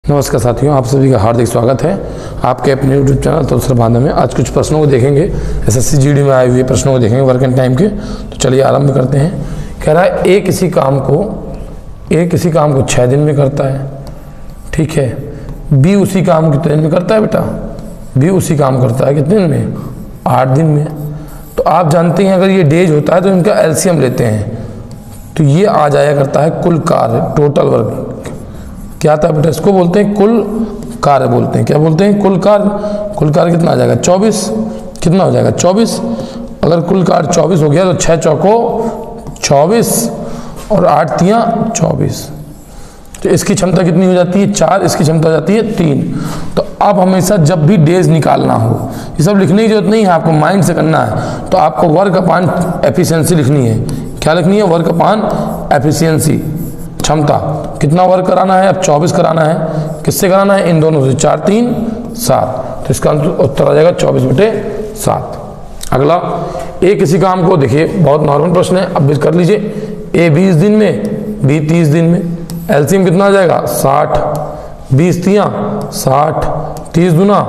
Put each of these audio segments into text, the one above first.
नमस्कार साथियों, आप सभी का हार्दिक स्वागत है आपके अपने YouTube चैनल तोसर बांधा में। आज कुछ प्रश्नों को देखेंगे, एसएससी जीडी में आए हुए प्रश्नों को देखेंगे वर्क एंड टाइम के। तो चलिए आरंभ करते हैं। कह रहा है ए किसी काम को 6 दिन में करता है, ठीक है। बी उसी काम को कितने दिन में करता है बेटा? बी उसी काम करता है कितने दिन में? 8 दिन में। तो आप जानते हैं अगर ये डेज होता है तो इनका एलसीएम लेते हैं, तो ये आ जाया करता है कुल कार्य, टोटल वर्क। क्या था बेटा? इसको बोलते हैं कुल कार्य बोलते हैं। क्या बोलते हैं? कुल कार्य। कुल कार्य कितना आ जाएगा? 24। कितना हो जाएगा? 24। अगर कुल कार्य 24 हो गया तो 6 चौको 24 और 8 तियां 24। तो इसकी क्षमता कितनी हो जाती है? 4। इसकी क्षमता हो जाती है 3। तो अब हमेशा जब भी डेज निकालना हो, ये सब लिखने की जरूरत नहीं है, आपको माइंड से करना है। तो आपको वर्क अपान एफिशिएंसी लिखनी है। क्या लिखनी है? वर्क अपान एफिशिएंसी, क्षमता। कितना वर्क कराना है? अब 24 कराना है। किससे कराना है? इन दोनों से। 4 3 7। तो इसका उत्तर आ जाएगा 24/7। अगला, ए किसी काम को, देखिए बहुत नॉर्मल प्रश्न है, अब कर लीजिए। ए 20 दिन में, बी 30 दिन में। एलसीएम कितना आ जाएगा? 60। 20 तियां 60, 30 दूना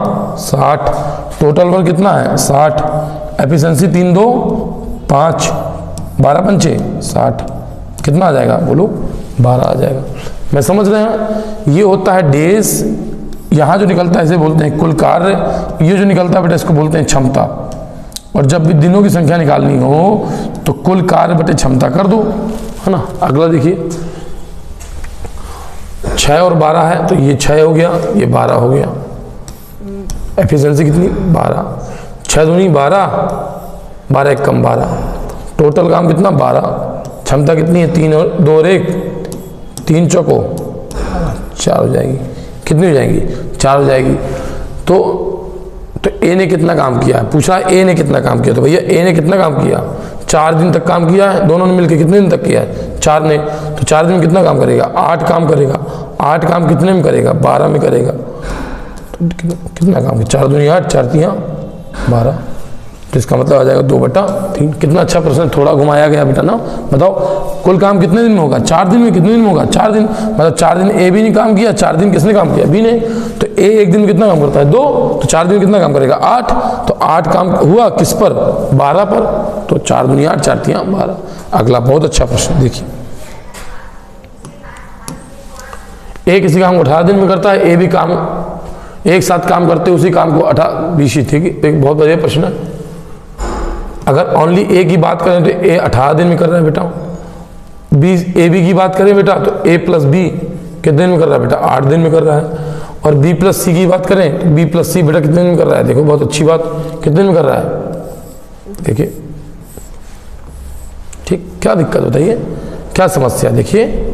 60। टोटल वर्क कितना है? 60। एफिशिएंसी 3 2 5, 12 पंचे 60। कितना आ जाएगा? बोलो। 12 आ जाएगा। मैं समझ रहे हैं, ये होता है डेज। यहाँ जो निकलता है इसे बोलते हैं कुल कार्य। ये जो निकलता है बेटा इसको बोलते हैं क्षमता। और जब भी दिनों की संख्या निकालनी हो तो कुल कार्य बटे क्षमता कर दो, है ना। अगला देखिए, 6 और 12 है, तो ये 6 हो गया, ये 12 हो गया। एफिशिएंसी कितनी? 12। 6 दूनी 12, 12 एक कम 12। टोटल काम कितना? 12। क्षमता कितनी है? 3 और 2 और 1, 3 चौको 4 हो जाएगी। कितनी हो जाएगी? 4 हो जाएगी। तो ए ने कितना काम किया है? पूछा ए ने कितना काम किया, तो भैया ए ने कितना काम किया? 4 दिन तक काम किया है। दोनों ने मिलकर कितने दिन तक किया है? 4 ने। तो 4 दिन में कितना काम करेगा? 8 काम करेगा। 8 काम कितने में करेगा? 12 में करेगा। तो कितना काम? 4 दूनी 8, 4 तियां 12। तो इसका मतलब आ जाएगा 2/3। कितना अच्छा प्रश्न, थोड़ा घुमाया गया बेटा ना। बताओ कुल काम कितने दिन में होगा? 4 दिन में। कितने दिन में होगा? 4 दिन। मतलब 4 दिन ए भी ने काम किया, 4 दिन किसने काम किया? बी ने। तो ए एक दिन में कितना काम करता है? 2। तो 4 दिन में कितना काम करेगा? 8। तो 8 काम हुआ किस पर? 12 पर। तो 4 दूनी 8, 4 तियां 12। अगला बहुत अच्छा प्रश्न देखिए, ए किसी काम को 18 दिन में करता है। ए भी काम एक साथ काम करते उसी काम को 20 थी। एक बहुत बढ़िया प्रश्न है। अगर ओनली ए की बात करें तो ए 18 दिन में कर रहा है बेटा। ए बी की बात करें बेटा तो ए प्लस बी कितने दिन में कर रहा है बेटा? 8 दिन में कर रहा है। और बी प्लस सी की बात करें तो बी प्लस सी बेटा कितने दिन में कर रहा है? देखो बहुत अच्छी बात, कितने दिन में कर रहा है? देखिए ठीक, क्या दिक्कत बताइए, क्या समस्या? देखिए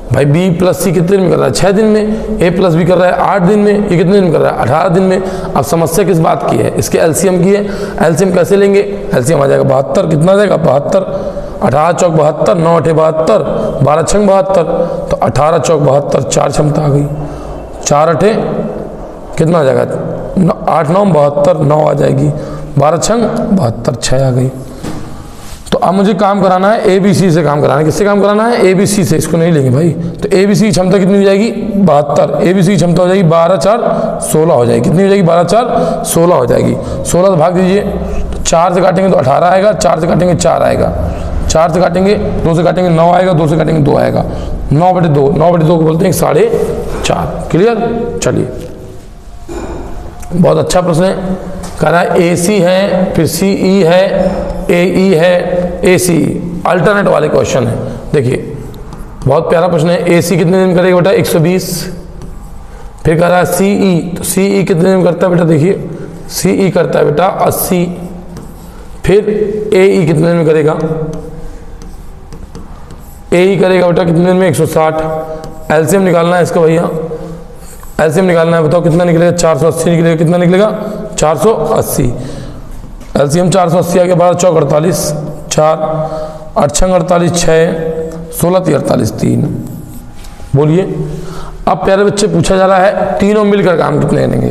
भाई बी प्लस सी कितने दिन में कर रहा है? 6 दिन में। ए प्लस बी कर रहा है 8 दिन में। ये कितने दिन में कर रहा है? 18 दिन में। अब समस्या किस बात की है? इसके एलसीएम की है। एलसीएम कैसे लेंगे? एलसीएम आ जाएगा 72। कितना आ जाएगा? 72। 18 चौक 72, 9 8 72, 12 6 72। तो 18 चौक 72, 4 क्षमता आ गई। 4 8 कितना आ जाएगा? 8 9 72, 9 आ जाएगी। 12 6 72, 6 आ गई। तो अब मुझे काम कराना है एबीसी से। काम कराना है किससे? काम कराना है एबीसी से। इसको नहीं लेंगे भाई। तो एबीसी की क्षमता कितनी हो जाएगी? 72। एबीसी की क्षमता हो जाएगी 12 4 16 हो जाएगी। कितनी हो जाएगी? 12 4 16 हो जाएगी। 16 से भाग दीजिए, तो 4 से काटेंगे तो 18 आएगा, 4 से काटेंगे 4 आएगा, 4 से काटेंगे 2 से काटेंगे 9 आएगा, 2 से काटेंगे 2 आएगा। 9/2, 9/2 को बोलते हैं 4.5। क्लियर? चलिए बहुत अच्छा प्रश्न है। कह रहा है ए सी है, फिर सी ई है, ए ई है, ए सी। अल्टरनेट वाले क्वेश्चन है। देखिए बहुत प्यारा प्रश्न है। ए सी कितने दिन करेगा बेटा? 120। फिर कह रहा है सी ई, तो सी ई कितने दिन करता है बेटा? देखिए सी ई करता है बेटा 80। फिर ए ई कितने दिन में करेगा? ए ई करेगा बेटा कितने दिन में? 160। एलसीएम निकालना है इसका भैया, एलसीएम निकालना है। बताओ कितना निकलेगा? 480 निकलेगा। कितना निकलेगा? 480। एलसीएम 480 आ गया। 12 चौक 48, 4 8 6 48, 6 16 48, 3। बोलिए अब प्यारे बच्चे पूछा जा रहा है तीनों मिलकर काम कितने करेंगे?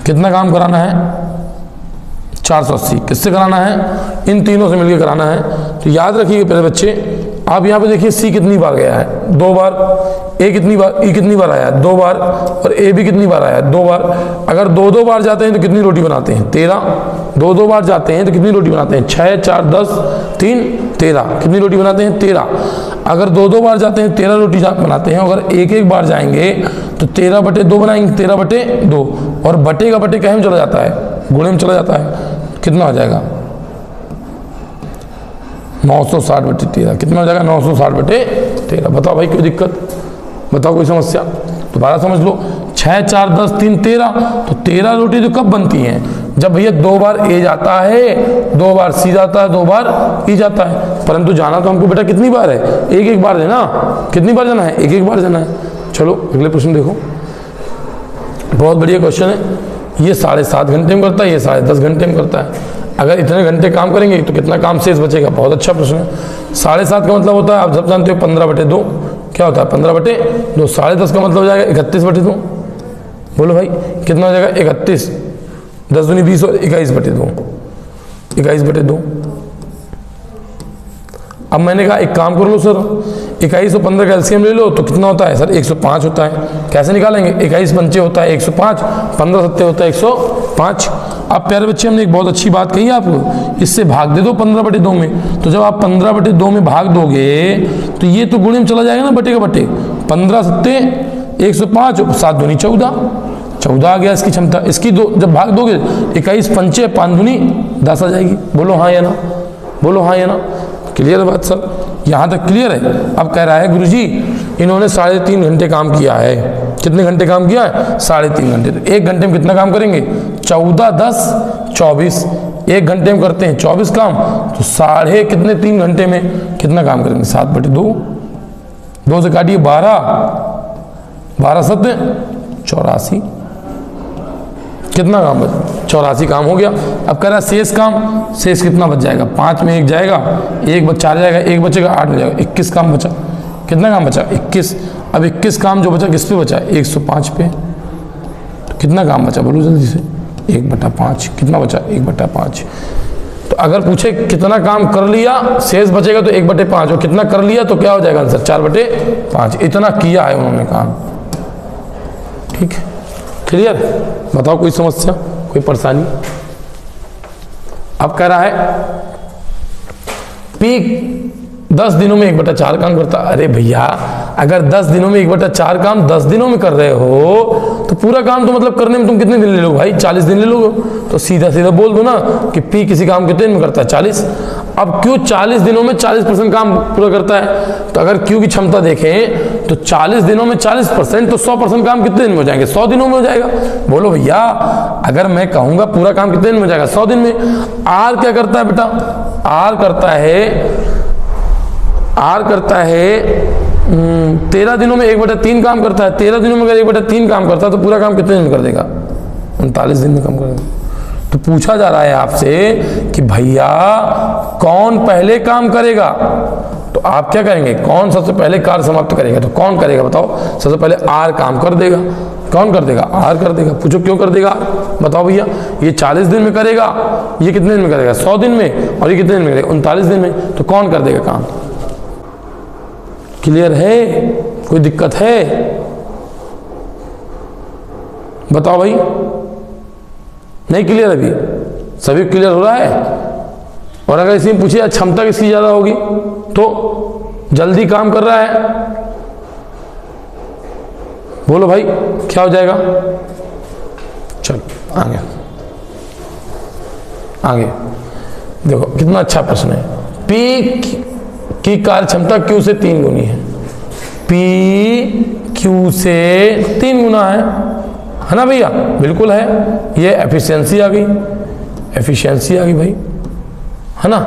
कितना काम कराना है? 480। किससे कराना है? इन तीनों से मिलकर कराना है। तो याद रखिए प्यारे बच्चे, आप यहाँ पे देखिए सी कितनी बार गया है? 2 बार। ए कितनी बार आया है? 2 बार। और ए भी कितनी बार आया है? 2 बार। अगर 2-2 बार जाते हैं तो कितनी रोटी बनाते हैं? 13। 2-2 बार जाते हैं तो कितनी रोटी बनाते हैं? 6, 4, 10, 3, 13। कितनी रोटी बनाते हैं? 13। अगर 2-2 बार जाते हैं 13 रोटी बनाते हैं। अगर 1-1 बार जाएंगे तो 13/2 बनाएंगे, 13/2। और बटे का बटे कहे में चला जाता है? गुणे में चला जाता है। कितना हो जाएगा? 960/13। कितना हो जाएगा? 960/13। बताओ भाई, कोई दिक्कत? बताओ कोई समस्या? दोबारा समझ लो। 6, 4, 10, 3, 13। तो 13 रोटी तो कब बनती हैं? जब भैया 2 बार ए जाता है, 2 बार सी जाता है, 2 बार ई जाता है। परंतु जाना तो हमको बेटा कितनी बार है? 1-1 बार है ना। कितनी बार जाना है? 1-1 बार जाना है। चलो अगले प्रश्न देखो, बहुत बढ़िया क्वेश्चन है। ये 7.5 घंटे में करता है, ये 10.5 घंटे में करता है। अगर इतने घंटे काम करेंगे तो कितना काम शेष बचेगा? बहुत अच्छा प्रश्न है। 7.5 का मतलब होता है, आप सब जानते हो, 15/2। क्या होता है? 15/2। 10.5 का मतलब हो जाएगा 31/2। बोलो भाई, कितना हो जाएगा? 31। 10 दूनी 20 और 21/2। 21/2। अब मैंने कहा एक काम कर लो सर, 21 और 15 का एलसीएम ले लो तो कितना होता है सर? 105 होता है। कैसे निकालेंगे? 21 पंचे होता है 105, 15 सत्ते होता है 105। अब प्यारे बच्चे, हमने एक बहुत अच्छी बात कही आपको, इससे भाग दे दो 15/2 में। तो जब आप 15/2 में भाग दोगे तो ये तो गुणे में चला जाएगा ना, बटे का बटे। 15 सत्ते 105, 7 दूनी 14। 14 आ गया इसकी क्षमता। इसकी जब भाग दोगे 21 पंचे 5 दूनी 10 आ जाएगी। बोलो हाँ या ना? बोलो हाँ या ना? क्लियर है बात सर? यहाँ तक क्लियर है? अब कह रहा है गुरुजी इन्होंने 3.5 घंटे काम किया है। कितने घंटे काम किया है? 3.5 घंटे। तो 1 घंटे में कितना काम करेंगे? 14, 10, 24। 1 घंटे में करते हैं 24 काम, तो 3 घंटे में कितना काम करेंगे? 7/2। 2 से काटिए 12, 12 सत्ते 84। कितना काम बचा? 84 काम हो गया। अब कह रहा है शेष काम। शेष कितना बच जाएगा? 5 में 1 जाएगा, 1 4 जाएगा, 1 बचेगा, 8 में जाएगा, 21 काम बचा। कितना काम बचा? 21। अब 21 काम जो बचा किस पे बचा? 105 पे। तो कितना काम बचा? बोलो जल्दी से। 1/5। कितना बचा? 1/5। तो अगर पूछे कितना काम कर लिया, शेष बचेगा तो 1/5। और कितना कर लिया तो क्या हो जाएगा आंसर? 4/5। इतना किया है उन्होंने काम। ठीक है, क्लियर? बताओ कोई समस्या, कोई परेशानी? अब कह रहा है पी 10 दिनों में 1/4 काम करता। अरे भैया, अगर 10 दिनों में 1/4 काम 10 दिनों में कर रहे हो तो पूरा काम तो मतलब करने में तुम कितने दिन ले लोगे भाई? 40 दिन ले लोगे। तो सीधा सीधा बोल दो ना कि पी किसी काम कितने दिन में करता है? 40। अब क्यू 40 दिनों में 40% काम पूरा करता है। तो अगर क्यू की क्षमता देखें तो 40 दिनों में 40%, तो 100% काम कितने दिन में हो जाएंगे? 100 दिनों में हो जाएगा। बोलो भैया, अगर मैं कहूँगा पूरा काम कितने दिन में हो जाएगा? 100 दिन में। आर क्या करता है बेटा? आर करता है 13 दिनों में 1/3 काम करता है। 13 दिनों में अगर 1/3 काम करता है तो पूरा काम कितने दिन में कर देगा? 39 दिन में काम कर देगा। तो पूछा जा रहा है आपसे कि भैया कौन पहले काम करेगा? तो आप क्या करेंगे? कौन सबसे पहले कार्य समाप्त करेगा? तो कौन करेगा बताओ? सबसे पहले आर काम कर देगा। कौन कर देगा? आर कर देगा। पूछो क्यों कर देगा? बताओ भैया। ये 40 दिन में करेगा, ये कितने दिन में करेगा? 100 दिन में। और ये कितने दिन में करेगा? 39 दिन में। तो कौन कर देगा काम? क्लियर है? कोई दिक्कत है? बताओ भाई। नहीं क्लियर अभी? सभी क्लियर हो रहा है? और अगर इसी में पूछिए क्षमता किसकी ज्यादा होगी तो जल्दी काम कर रहा है, बोलो भाई क्या हो जाएगा? चलो आगे आगे देखो, कितना अच्छा प्रश्न है। पी की कार्य क्षमता क्यू से 3 गुनी है। पी क्यू से 3 गुना है ना भैया? बिल्कुल है। ये एफिशिएंसी आ गई, एफिशिएंसी आ गई भाई, है ना?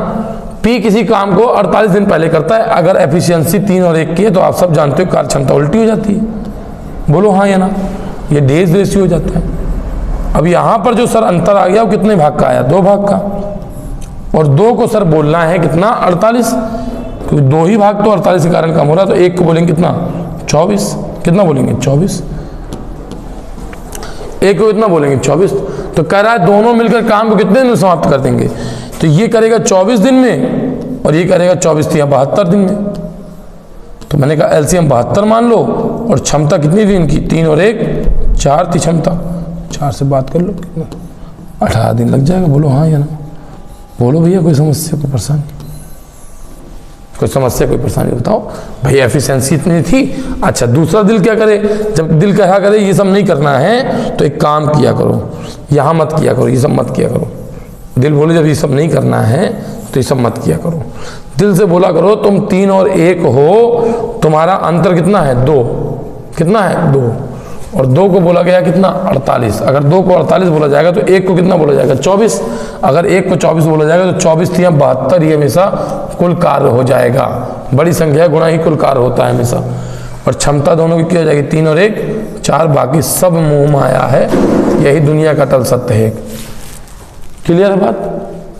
पी किसी काम को 48 दिन पहले करता है। अगर एफिशिएंसी 3 और 1 की है तो आप सब जानते हो कार्य क्षमता उल्टी हो जाती है। बोलो हाँ या ना? ये डेज रेशियो हो जाता है। अब यहां पर जो सर अंतर आ गया वो कितने भाग का आया? 2 भाग का। और 2 को सर बोलना है कितना? 48, क्योंकि 2 ही भाग तो 48 के कारण कम हो रहा है। तो 1 को बोलेंगे कितना? 24। कितना बोलेंगे? 24। 1 को कितना बोलेंगे? 24। तो कह रहा है दोनों मिलकर काम को कितने दिन में समाप्त कर देंगे? तो ये करेगा 24 दिन में और ये करेगा 24 या 72 दिन में। तो मैंने कहा एलसीएम 72 मान लो और क्षमता कितनी थी इनकी, 3 और 1 4 थी क्षमता। 4 से बात कर लो, 18 दिन लग जाएगा। बोलो हाँ या ना, बोलो भैया कोई समस्या कोई परेशानी, कोई समस्या कोई परेशानी बताओ भैया। एफिशिएंसी इतनी थी। अच्छा दूसरा दिल क्या करे, जब दिल क्या करे ये सब नहीं करना है तो एक काम किया करो, यहाँ मत किया करो, ये सब मत किया करो। दिल बोले जब ये सब नहीं करना है तो ये सब मत किया करो। दिल से बोला करो तुम 3 और 1 हो, तुम्हारा अंतर कितना है 2, कितना है 2, और 2 को बोला गया कितना 48। अगर 2 को 48 बोला जाएगा तो 1 को कितना बोला जाएगा 24। अगर 1 को 24 बोला जाएगा तो 24 3 72, ये हमेशा कुल कार्य हो जाएगा। बड़ी संख्या गुणा ही कुल कार्य होता है हमेशा। और क्षमता दोनों की क्या हो जाएगी 3 और 1 4, बाकी सब मोह माया है, यही दुनिया का अटल सत्य है। क्लियर है बात,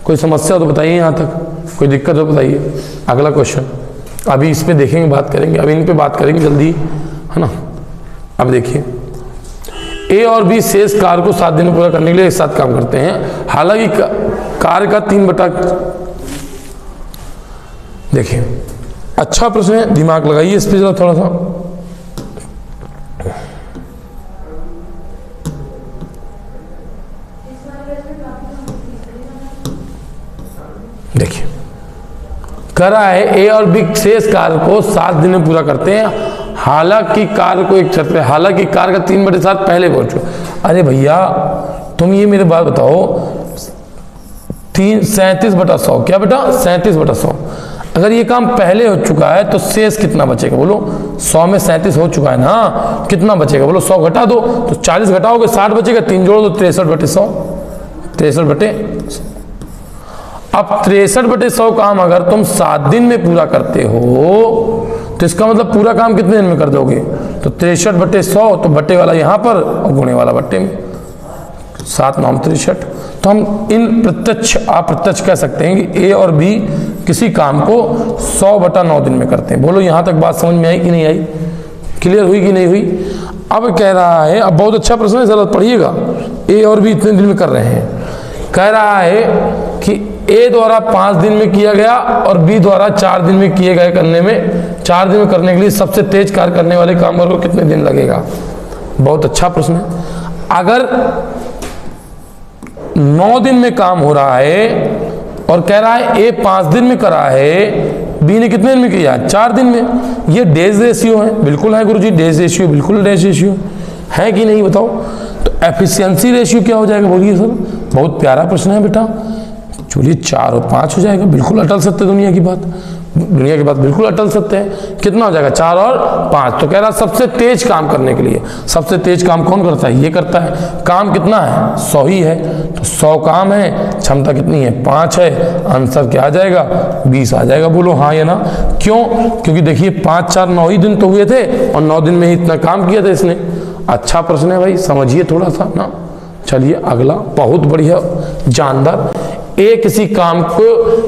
कोई समस्या तो बताइए, यहाँ तक कोई दिक्कत हो बताइए। अगला क्वेश्चन अभी इस पे देखेंगे, बात करेंगे, अभी इन पे बात करेंगे जल्दी, है ना। अब देखिए ए और बी शेष कार्य को 7 दिन में पूरा करने के लिए एक साथ काम करते हैं। हालांकि कार्य का 3 बटा, देखिए अच्छा प्रश्न है, दिमाग लगाइए इस पे जरा थोड़ा सा। देखिए करा है ए और बी शेष कार्य को 7 दिन में पूरा करते हैं। हालांकि कार्य को एक शर्त है, हालांकि कार्य का 3/7 पहले पहुंचो। अरे भैया तुम ये मेरे बात बताओ, 37/100 क्या बेटा 37/100। अगर ये काम पहले हो चुका है तो शेष कितना बचेगा बोलो। 100 में 37 हो चुका है ना, कितना बचेगा बोलो। 100 घटा दो तो 40 घटाओगे 60 बचेगा, 3 जोड़ो तो 63/100, 63/100। अब 63/100 काम अगर तुम 7 दिन में पूरा करते हो तो इसका मतलब पूरा काम कितने दिन में कर दोगे। तो 63/100, तो बट्टे वाला यहाँ पर और गुणे वाला बट्टे में, 7 9 63। तो हम इन प्रत्यक्ष अप्रत्यक्ष कह सकते हैं कि ए और बी किसी काम को 100/9 दिन में करते हैं। बोलो यहाँ तक बात समझ में आई कि नहीं आई, क्लियर हुई कि नहीं हुई। अब कह रहा है, अब बहुत अच्छा प्रश्न है, जरा पढ़िएगा। ए और बी इतने दिन में कर रहे हैं, कह रहा है कि ए द्वारा 5 दिन में किया गया और बी द्वारा 4 दिन में किए गए करने में, 4 दिन में करने के लिए सबसे तेज कार्य करने वाले कामगार को कितने दिन लगेगा। बहुत अच्छा प्रश्न है। अगर 9 दिन में काम हो रहा है और कह रहा है ए 5 दिन में करा है, बी ने कितने दिन में किया 4 दिन में, ये डेज रेशियो है। बिल्कुल है गुरुजी, डेज रेशियो, बिल्कुल डेज रेशियो है कि नहीं बताओ। तो एफिशिएंसी रेशियो क्या हो जाएगा बोलिए सर। बहुत प्यारा प्रश्न है बेटा। चलिए 4 और 5 हो जाएगा, बिल्कुल अटल सत्य दुनिया की बात, दुनिया की बात बिल्कुल अटल सत्य है। कितना हो जाएगा 4 और 5। तो कह रहा सबसे तेज काम करने के लिए, सबसे तेज काम कौन करता है, ये करता है। काम कितना है 100 ही है, तो 100 काम है, क्षमता कितनी है 5 है, आंसर क्या आ जाएगा 20 आ जाएगा। बोलो हाँ या ना। क्यों, क्योंकि देखिए 5 4 9 ही दिन तो हुए थे और 9 दिन में ही इतना काम किया था इसने। अच्छा प्रश्न है भाई, समझिए थोड़ा सा ना। चलिए अगला, बहुत बढ़िया जानदार। ए किसी काम को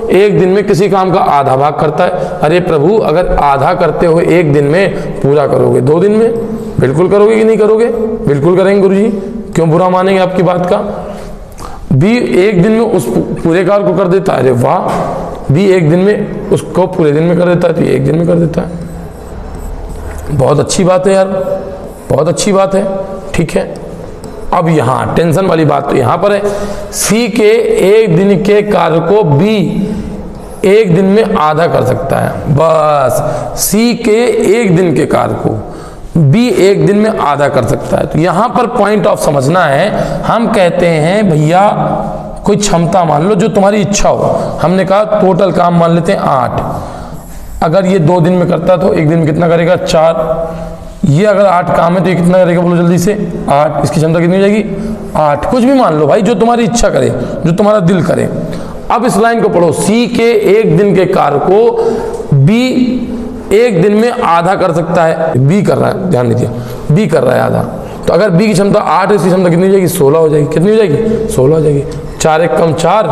1 दिन में किसी काम का आधा भाग करता है। अरे प्रभु, अगर आधा करते हो 1 दिन में, पूरा करोगे 2 दिन में। बिल्कुल करोगे कि नहीं करोगे, बिल्कुल करेंगे गुरुजी, क्यों बुरा मानेंगे आपकी बात का। बी 1 दिन में उस पूरे कार्य को कर देता है। अरे वाह, बी 1 दिन में उसको पूरे दिन में कर देता है, तो 1 दिन में कर देता है। बहुत अच्छी बात है यार, बहुत अच्छी बात है, ठीक है। अब यहां टेंशन वाली बात तो यहां पर है, सी के 1 दिन के कार्य को बी 1 दिन में आधा कर सकता है। बस सी के 1 दिन के कार्य को बी 1 दिन में आधा कर सकता है। तो यहां पर पॉइंट ऑफ समझना है। हम कहते हैं भैया कोई क्षमता मान लो जो तुम्हारी इच्छा हो। हमने कहा टोटल काम मान लेते हैं 8। अगर ये 2 दिन में करता है तो 1 दिन में कितना करेगा 4। ये अगर 8 काम है तो ये कितना करेगा बोलो जल्दी से 8। इसकी क्षमता कितनी हो जाएगी 8। कुछ भी मान लो भाई, जो तुम्हारी इच्छा करे, जो तुम्हारा दिल करे। अब इस लाइन को पढ़ो, सी के 1 दिन के कार्य को बी 1 दिन में आधा कर सकता है। बी कर रहा है, ध्यान दीजिए, बी कर रहा है आधा। तो अगर बी की क्षमता 8 है, इसकी क्षमता कितनी हो जाएगी 16 हो जाएगी। कितनी हो जाएगी 16 हो जाएगी। 4 1 कम 4,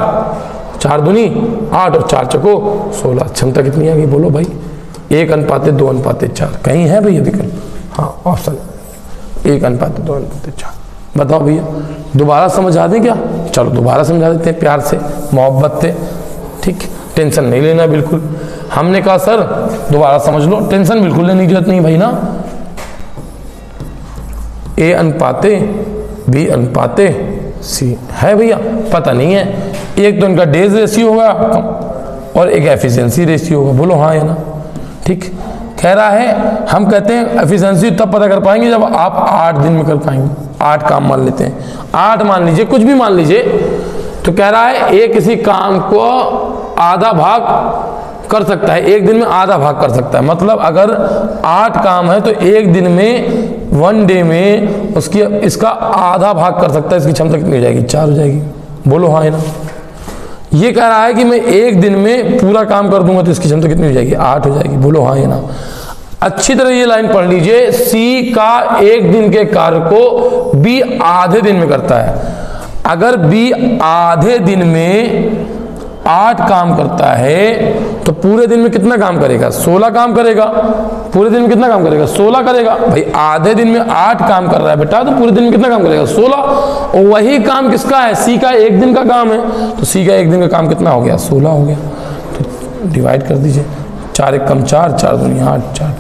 4 दूनी 8 और 4 चको 16। क्षमता कितनी आ गई बोलो भाई, 1:2:4। कहीं है भैया विकल्प, हाँ ऑप्शन 1:2:4। बताओ भैया, दोबारा समझा दें क्या। चलो दोबारा समझा देते हैं, प्यार से मोहब्बत से, ठीक, टेंशन नहीं लेना बिल्कुल। हमने कहा सर दोबारा समझ लो, टेंशन बिल्कुल लेने की जरूरत नहीं भाई ना। ए अनुपाते बी अनुपाते सी है भैया, पता नहीं है। एक तो इनका डेज रेशियो होगा और एक एफिशिएंसी रेशियो होगा, बोलो हाँ या ना। ठीक, कह रहा है हम कहते हैं एफिशिएंसी तब पता कर पाएंगे जब आप 8 दिन में कर पाएंगे। 8 काम मान लेते हैं, 8 मान लीजिए, कुछ भी मान लीजिए। तो कह रहा है ए किसी काम को आधा भाग कर सकता है, एक दिन में आधा भाग कर सकता है। मतलब अगर 8 काम है तो एक दिन में, 1 डे में उसकी इसका आधा भाग कर सकता है। इसकी क्षमता कितनी हो जाएगी? 4 हो जाएगी, बोलो हाँ या ना। ये कह रहा है कि मैं एक दिन में पूरा काम कर दूंगा तो इसकी क्षमता कितनी हो जाएगी? 8 हो जाएगी, बोलो हाँ या ना। अच्छी तरह ये लाइन पढ़ लीजिए, सी का एक दिन के कार्य को बी आधे दिन में करता है। अगर बी आधे दिन में 8 काम करता है तो पूरे दिन में कितना काम करेगा? 16 काम करेगा। पूरे दिन में कितना काम करेगा? 16 करेगा। भाई आधे दिन में 8 काम कर रहा है बेटा, तो पूरे दिन में कितना काम करेगा? 16। और वही काम किसका है? सी का एक दिन का काम है, तो सी का एक दिन का काम कितना हो गया? 16 हो गया। तो डिवाइड कर दीजिए, 4 एक कम 4, 4 दूनी 8, 4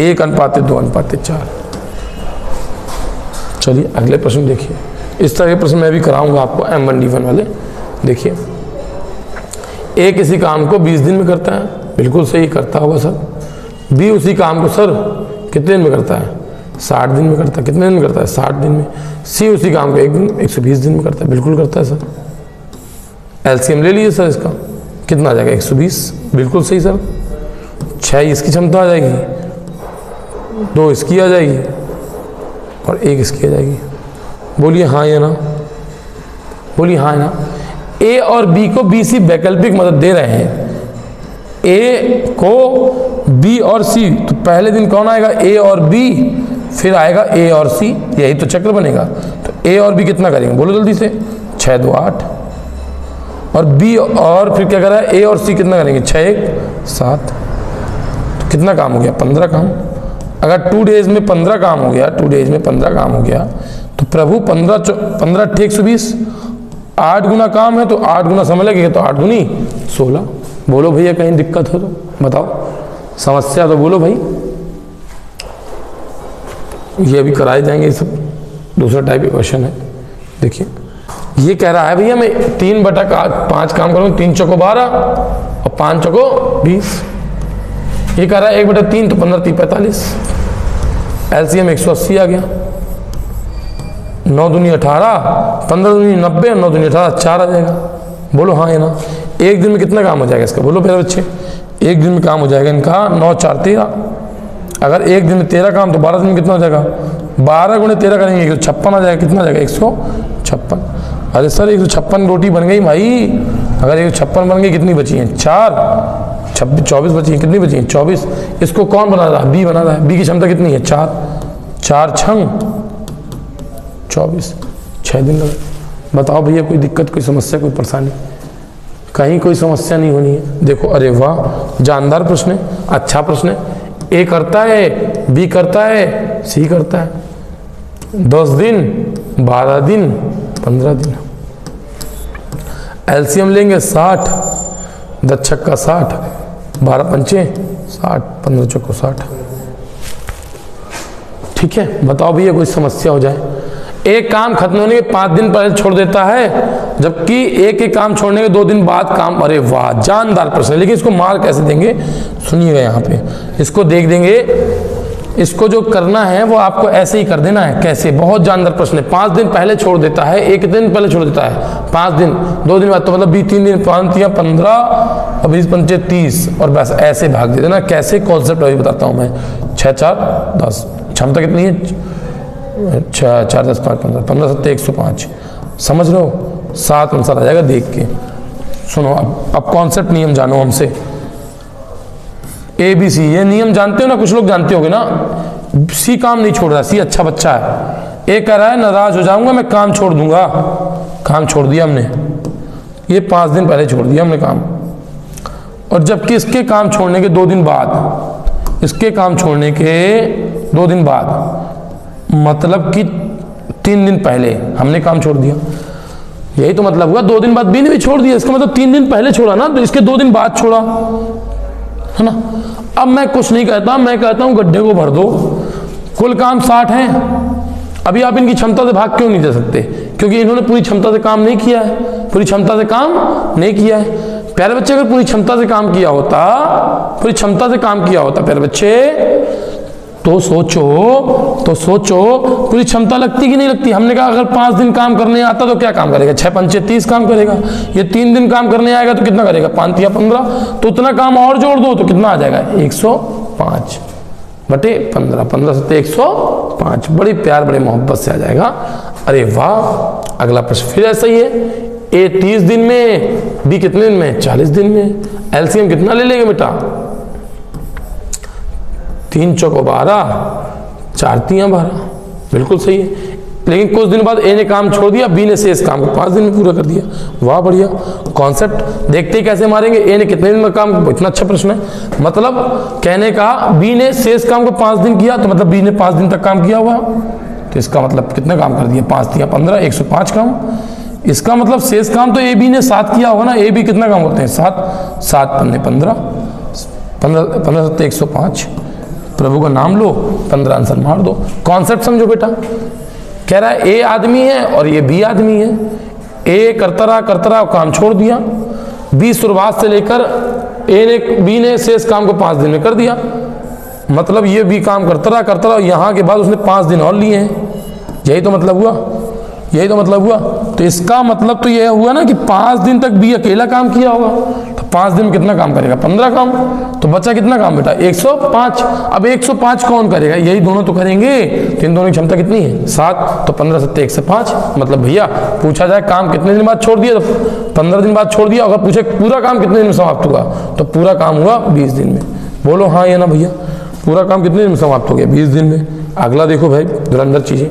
1 अनुपाते 2 अनुपाते 4। चलिए अगले प्रश्न देखिए। इस तरह के प्रश्न मैं भी कराऊंगा आपको M1D1 वाले। देखिए, ए किसी काम को 20 दिन में करता है, बिल्कुल सही करता होगा सर। बी उसी काम को सर कितने दिन में करता है? 60 दिन में करता है। कितने दिन में करता है? 60 दिन में। सी उसी काम को 120 दिन में करता है, बिल्कुल करता है सर। एलसीएम ले लीजिए सर, इसका कितना आ जाएगा? 120, बिल्कुल सही सर। 6 इसकी क्षमता आ जाएगी, 2 इसकी आ जाएगी और 1 इसकी आ जाएगी। बोलिए हाँ या ना, बोलिए हाँ या ना। ए और बी को बी सी वैकल्पिक मदद दे रहे हैं। ए को बी और सी, तो पहले दिन कौन आएगा? ए और बी, फिर आएगा ए और सी, यही तो चक्र बनेगा। तो ए और बी कितना करेंगे? बोलो जल्दी से। 6 2 8। और बी और फिर क्या कर रहा है? ए और सी कितना करेंगे? 6 1 7। तो कितना काम हो गया? 15 काम। अगर 2 डेज में 15 काम हो गया, 2 डेज में 15 काम हो गया, तो प्रभु 15 × 120, 8 गुना काम है तो 8 गुना समय लगेगा, तो 8 दूनी 16। बोलो भैया कहीं दिक्कत हो तो बताओ, समस्या तो बोलो भाई। ये भी कराए जाएंगे, सब दूसरा टाइप का क्वेश्चन है। देखिए, ये कह रहा है भैया मैं 3/5 काम करूँगा, 3 चौको 12 और 5 चौको 20। ये कह रहा है 1/3 तो 15 3 45। एलसीएम 180 आ गया। 9 दूनी 18, 15 दूनी 90 और 9 दूनी 18, 4 आ जाएगा। बोलो हाँ या ना। एक दिन में कितना काम हो जाएगा इसका? बोलो मेरे बच्चे, एक दिन में काम हो जाएगा इनका 9 4 13। अगर एक दिन में 13 काम, तो 12 दिन में कितना हो जाएगा? 12 × 13 करेंगे तो 56 आ जाएगा। कितना आ जाएगा? 156। अरे सर 156 रोटी बन गई भाई। अगर 156 बन गई, कितनी बची हैं? 4 26 24 बची हैं। कितनी बची हैं? 24। इसको कौन बना रहा है? बी बना रहा है। बी की क्षमता कितनी है? 4 4 6 24, 6 दिन लगे। बताओ भैया कोई दिक्कत, कोई समस्या, कोई परेशानी? कहीं कोई समस्या नहीं होनी है। देखो, अरे वाह, जानदार प्रश्न है, अच्छा प्रश्न है। ए करता है, बी करता है, सी करता है। 10 दिन, 12 दिन, 15 दिन। एलसीएम लेंगे 60, 10 छक्का 60, 12 पंचे 60, 15 चौको 60। ठीक है, बताओ भैया कोई समस्या हो जाए। एक काम खत्म होने के 5 दिन पहले छोड़ देता है, जबकि एक काम छोड़ने के 2 दिन बाद काम। अरे वाह, जानदार प्रश्न है। लेकिन इसको मार कैसे देंगे? सुनिएगा, यहाँ पे इसको देख देंगे। इसको जो करना है वो आपको ऐसे ही कर देना है। कैसे? बहुत जानदार प्रश्न है। 5 दिन पहले छोड़ देता है, 1 दिन पहले छोड़ देता है, 5 दिन, 2 दिन बाद, तो मतलब 3 दिन, 5 या 15 और 20 पंचे 30, और बस ऐसे भाग दे देना। कैसे? कॉन्सेप्ट अभी बताता हूँ मैं। 6 4 10, क्षमता कितनी है? 6 4 10 5 15, 15 7 105। समझ लो, 7 आंसर आ जाएगा देख के। सुनो, अब कॉन्सेप्ट नियम जानो हमसे। ABC, ये नियम जानते हो ना? कुछ लोग जानते होगे ना। सी काम नहीं छोड़ रहा, सी अच्छा बच्चा है। ए कह रहा है नाराज हो जाऊंगा, मैं काम छोड़ दूंगा। काम छोड़ दिया हमने, ये 5 दिन पहले छोड़ दिया हमने काम। और जबकि इसके काम छोड़ने के 2 दिन बाद, इसके काम छोड़ने के 2 दिन बाद, मतलब कि 3 दिन पहले हमने काम छोड़ दिया। यही तो मतलब हुआ। 2 दिन बाद बी ने भी छोड़ दिया, इसका मतलब 3 दिन पहले छोड़ा ना, तो इसके 2 दिन बाद छोड़ा, है ना। अब मैं कुछ नहीं कहता, मैं कहता हूं गड्ढे को भर दो। कुल काम 60 है। अभी आप इनकी क्षमता से भाग क्यों नहीं दे सकते? क्योंकि इन्होंने पूरी क्षमता से काम नहीं किया है, पूरी क्षमता से काम नहीं किया है। प्यारे बच्चे, अगर पूरी क्षमता से काम किया होता, पूरी क्षमता से काम किया होता प्यारे बच्चे, तो सोचो पूरी क्षमता लगती कि नहीं लगती? हमने कहा अगर 5 दिन काम करने आता तो क्या काम करेगा? 6 पंचे 30 काम करेगा। ये 3 दिन काम करने आएगा तो कितना करेगा? 5 या 15, तो उतना काम और जोड़ दो तो कितना आ जाएगा? 105 बटे 15, 15 से 105, बड़ी प्यार बड़े मोहब्बत से आ जाएगा। अरे वाह, अगला प्रश्न फिर ऐसा ही है। ए 30 दिन में, बी कितने दिन में? 40 दिन में। एलसीएम कितना ले लेंगे बेटा? 3 चौको 12, 4 तियां 12, बिल्कुल सही है। लेकिन कुछ दिन बाद ए ने काम छोड़ दिया, बी ने शेष काम को 5 दिन में पूरा कर दिया। वाह बढ़िया कॉन्सेप्ट। देखते ही कैसे मारेंगे, ए ने कितने दिन में काम, इतना अच्छा प्रश्न है। मतलब कहने का बी ने शेष काम को 5 दिन किया, तो मतलब बी ने 5 दिन तक काम किया हुआ, तो इसका मतलब कितने काम कर दिया? 5 तियां 15, 105 काम। इसका मतलब शेष काम तो ए बी ने 7 किया होगा ना। ए बी कितना काम होते हैं? 7, 7 पन्ने 15, 15 से 105। प्रभु का नाम लो, 15 आंसर मार दो। कॉन्सेप्ट समझो बेटा। कह रहा है ए आदमी है और ये बी आदमी है। ए करता रहा काम छोड़ दिया। बी शुरुआत से लेकर बी ने शेष काम को 5 दिन में कर दिया। मतलब ये बी काम करता रहा, यहाँ के बाद उसने 5 दिन और लिए हैं। यही तो मतलब हुआ। तो इसका मतलब तो यह हुआ ना कि 5 दिन तक बी अकेला काम किया होगा, तो 5 दिन में कितना काम करेगा? 15 काम। तो बचा कितना काम बेटा? 105। अब 105 कौन करेगा? यही दोनों तो करेंगे। तो इन दोनों की क्षमता कितनी है? 7। तो 15 से 105। मतलब भैया पूछा जाए काम कितने दिन बाद छोड़ दिया, तो 15 दिन बाद छोड़ दिया। अगर पूछे पूरा काम कितने दिन में समाप्त हुआ, तो पूरा काम हुआ 20 दिन में। बोलो हाँ या ना भैया? पूरा काम कितने दिन में समाप्त हो गया? 20 दिन में। अगला देखो भाई, धुरंधर चीजें।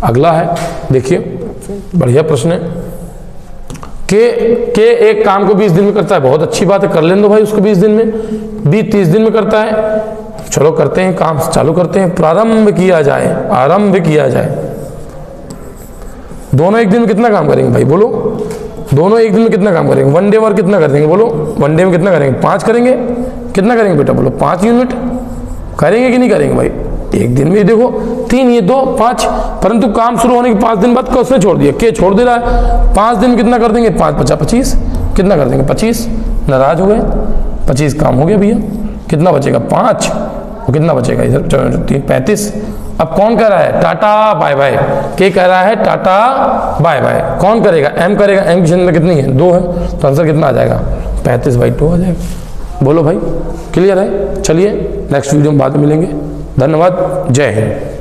अगला है, देखिए बढ़िया प्रश्न है के एक काम को 20 दिन में करता है। बहुत अच्छी बात है, कर लेने दो भाई उसको 20 दिन में। बी 30 दिन में करता है। चलो करते हैं, काम चालू करते हैं। प्रारंभ किया जाए। दोनों एक दिन में कितना काम करेंगे भाई? बोलो दोनों एक दिन में कितना काम करेंगे? 1 डे वर्क कितना कर देंगे? बोलो 1 डे में कितना करेंगे? 5 करेंगे। कितना करेंगे बेटा? बोलो 5 यूनिट करेंगे कि नहीं करेंगे भाई? एक दिन में देखो 3, ये 2, 5। परंतु काम शुरू होने के 5 दिन बाद उसने छोड़ दिया, के छोड़ दे रहा है। 5 दिन में कितना कर देंगे? 5 × 5 = 25। कितना कर देंगे? 25। नाराज हो गए? 25 काम हो गया भैया। कितना बचेगा? 5। और कितना बचेगा इधर? 3, 35। अब कौन कह रहा है? Ta ta bye bye. के कह रहा है टाटा बाय बाय। कौन करेगा? एम करेगा। एम की क्षमता कितनी है? 2 है। तो आंसर कितना आ जाएगा? 35/2 आ जाएगा। बोलो भाई क्लियर है? चलिए नेक्स्ट वीडियो में बाद में मिलेंगे। धन्यवाद। जय हिंद।